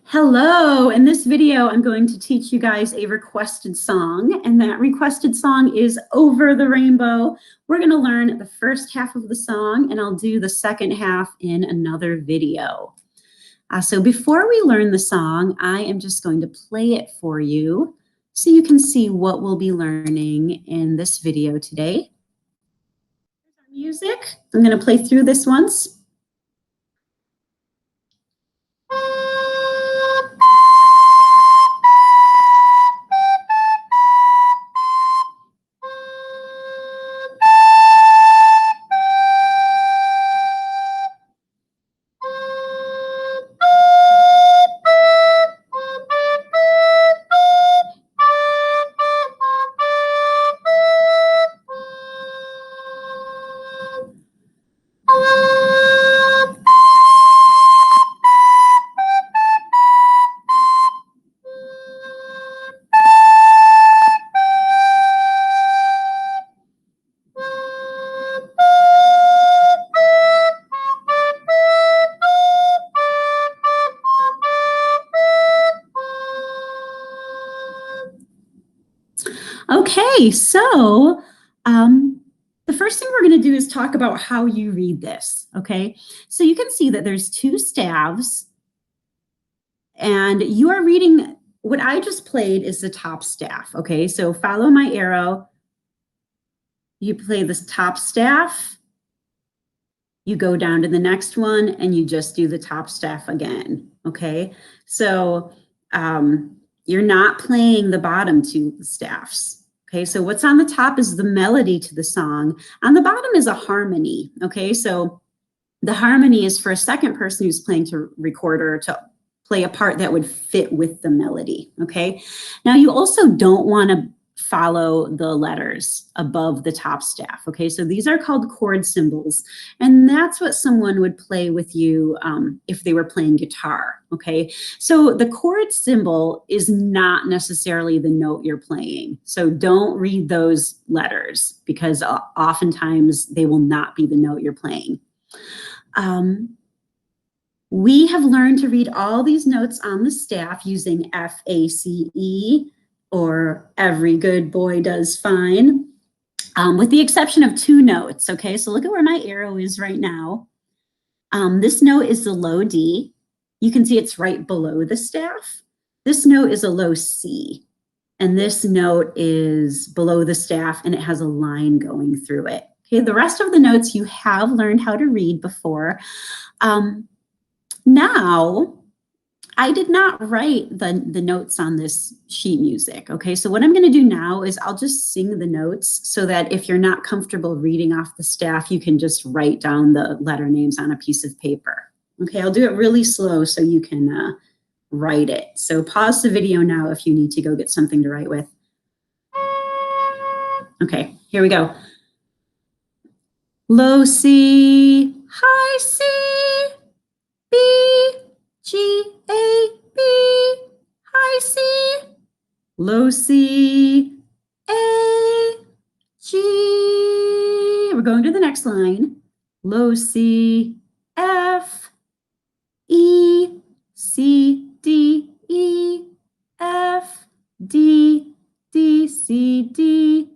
Hello, in this video, I'm going to teach you guys a requested song, and that requested song is Over the Rainbow. We're gonna learn the first half of the song, and I'll do the second half in another video. So before we learn the song, I am just going to play it for you so you can see what we'll be learning in this video today. Here's our music. I'm gonna play through this once. Okay, so the first thing we're going to do is talk about how you read this, okay? So you can see that there's two staves, and you are reading, what I just played is the top staff, okay? So follow my arrow. You play this top staff, you go down to the next one, and you just do the top staff again, okay? So you're not playing the bottom two staffs. Okay, so what's on the top is the melody to the song. On the bottom is a harmony. Okay, so the harmony is for a second person who's playing to record or to play a part that would fit with the melody. Okay, now you also don't want to follow the letters above the top staff. Okay, so these are called chord symbols, and that's what someone would play with you if they were playing guitar. Okay, so the chord symbol is not necessarily the note you're playing, so don't read those letters because oftentimes they will not be the note you're playing. We have learned to read all these notes on the staff using FACE, or every good boy does fine, with the exception of two notes, okay? So look at where my arrow is right now. This note is the low D. You can see it's right below the staff. This note is a low C, and this note is below the staff, and it has a line going through it. Okay, the rest of the notes you have learned how to read before. Now, I did not write the notes on this sheet music, okay? So what I'm gonna do now is I'll just sing the notes so that if you're not comfortable reading off the staff, you can just write down the letter names on a piece of paper. Okay, I'll do it really slow so you can write it. So pause the video now if you need to go get something to write with. Okay, here we go. Low C, high C, B, G, A, B, high C, low C, A, G. We're going to the next line. Low C, F, E, C, D, E, F, D, D, C, D,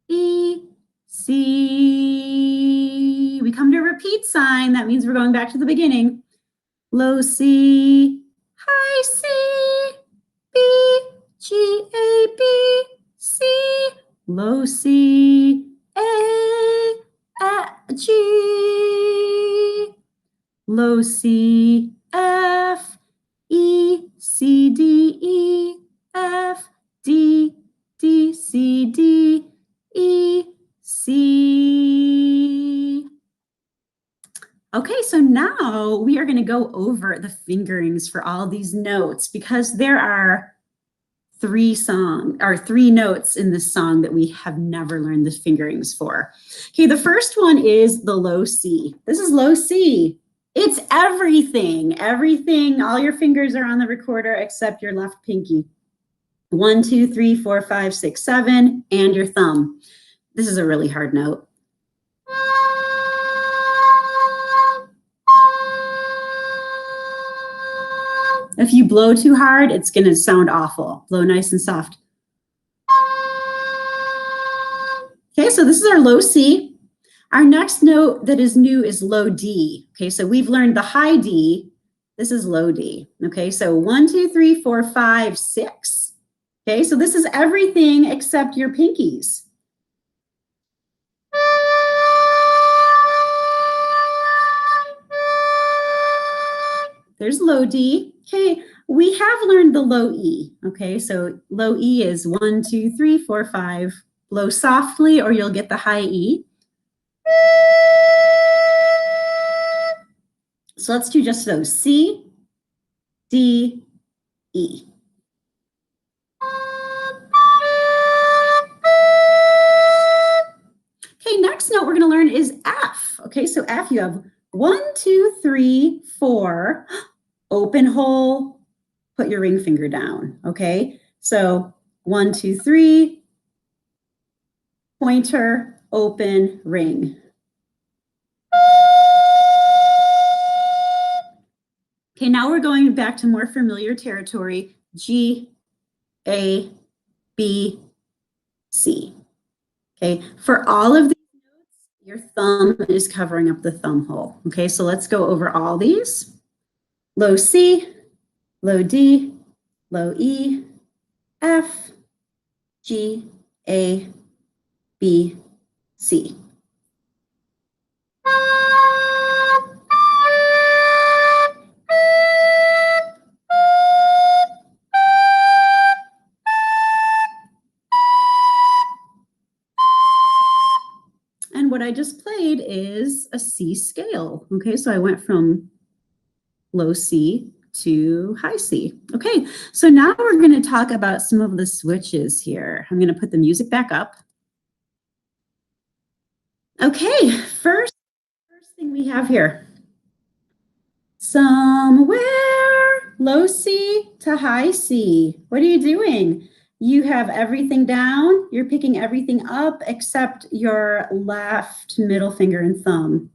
E, C. We come to a repeat sign. That means we're going back to the beginning. Low C, high C, B, G, A, B, C, low C, A, G, low C, F, E, C, D, E, F, D, D, C, D, E, C. Okay, so now we are going to go over the fingerings for all these notes because there are three notes in this song that we have never learned the fingerings for. Okay, the first one is the low C. This is low C. It's everything, everything. All your fingers are on the recorder except your left pinky. 1, 2, 3, 4, 5, 6, 7, and your thumb. This is a really hard note. If you blow too hard, it's going to sound awful. Blow nice and soft. Okay, so this is our low C. Our next note that is new is low D. Okay, so we've learned the high D. This is low D. Okay, so 1, 2, 3, 4, 5, 6. Okay, so this is everything except your pinkies. There's low D. Okay, we have learned the low E. Okay, so low E is 1, 2, 3, 4, 5. Blow softly or you'll get the high E. So let's do just those. C, D, E. Okay, next note we're going to learn is F. Okay, so F, you have 1, 2, 3, 4. Open hole, put your ring finger down. Okay, so 1, 2, 3. Pointer, open, ring. Okay, now we're going back to more familiar territory. G, A, B, C. Okay, for all of these notes, your thumb is covering up the thumb hole. Okay, so let's go over all these. Low C, low D, low E, F, G, A, B, C. And what I just played is a C scale. Okay, so I went from low C to high C. Okay, so now we're going to talk about some of the switches here. I'm going to put the music back up. Okay, first thing we have here. Somewhere, low C to high C. What are you doing? You have everything down. You're picking everything up except your left middle finger and thumb.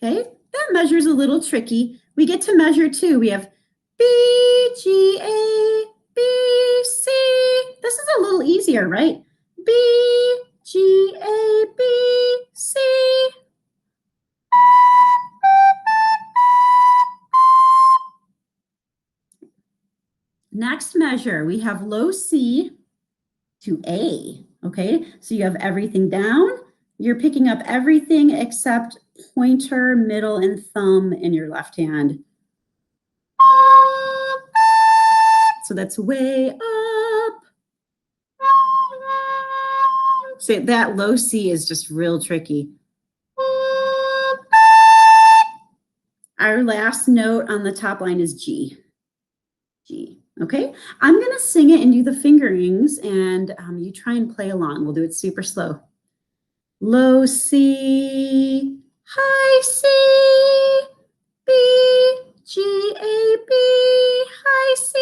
Okay, that measure's a little tricky. We get to measure too. We have B, G, A, B, C. This is a little easier, right? B, G, A, B, C. Next measure, we have low C to A. Okay, so you have everything down. You're picking up everything except pointer, middle, and thumb in your left hand. So that's way up. So that low C is just real tricky. Our last note on the top line is G. G. Okay, I'm going to sing it and do the fingerings, and you try and play along. We'll do it super slow. Low C, high C, B, G, A, B, high C,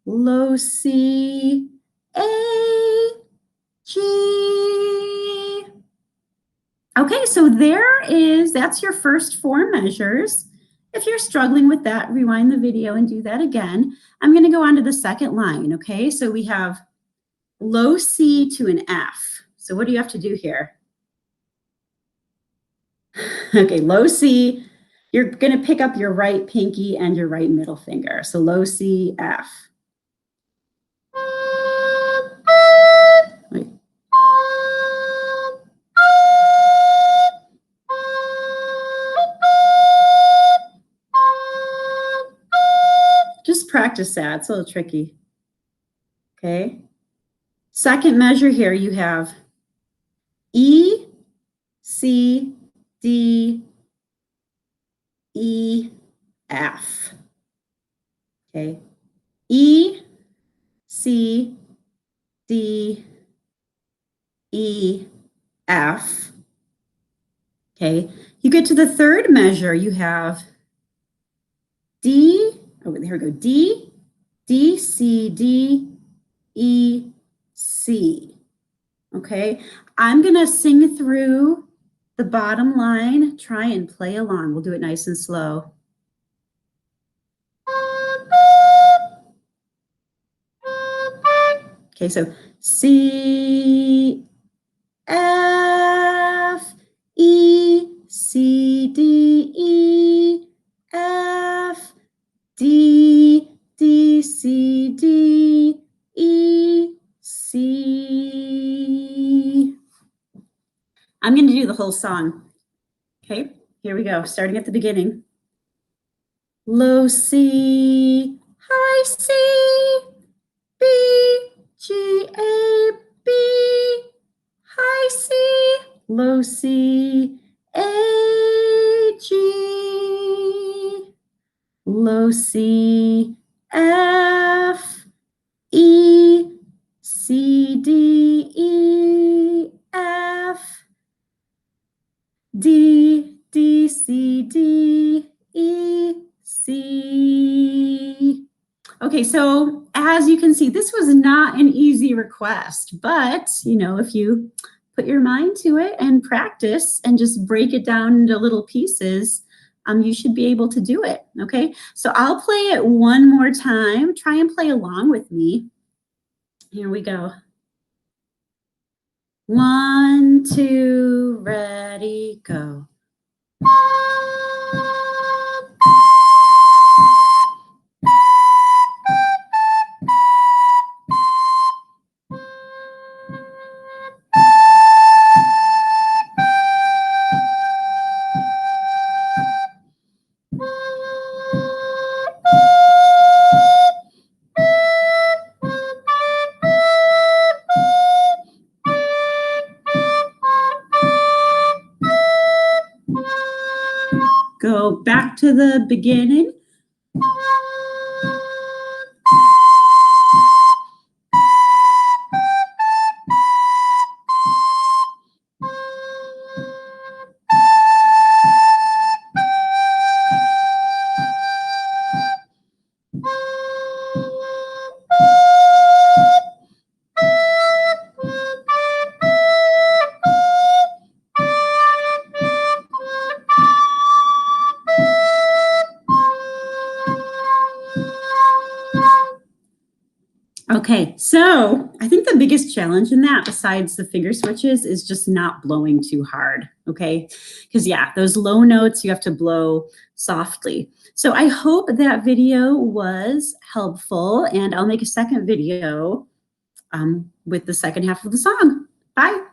low C, A, G. Okay, so that's your first 4 measures. If you're struggling with that, rewind the video and do that again. I'm going to go on to the second line, okay? So we have low C to an F. So what do you have to do here? Okay, low C, you're going to pick up your right pinky and your right middle finger. So low C, F. Wait. Just practice that. It's a little tricky. Okay. Second measure here, you have E, C, D, E, F. Okay. E, C, D, E, F. Okay. You get to the third measure, you have D, oh, here we go, D, D, C, D, E, C. Okay, I'm gonna sing through the bottom line. Try and play along. We'll do it nice and slow. Okay, so C, F, E, C, D, E, F, D, D, C, D, E, C. I'm going to do the whole song. Okay, here we go, starting at the beginning. Low C, high C, B, G, A, B, high C, low C, A, G, low C, F, E, C, D, E, F, D, D, C, D, E, C. Okay, so as you can see, this was not an easy request, but if you put your mind to it and practice and just break it down into little pieces, you should be able to do it. Okay, so I'll play it one more time. Try and play along with me. Here we go. 1, 2, ready, go. Go back to the beginning. Okay, so I think the biggest challenge in that, besides the finger switches, is just not blowing too hard, okay? Because yeah, those low notes, you have to blow softly. So I hope that video was helpful, and I'll make a second video with the second half of the song. Bye.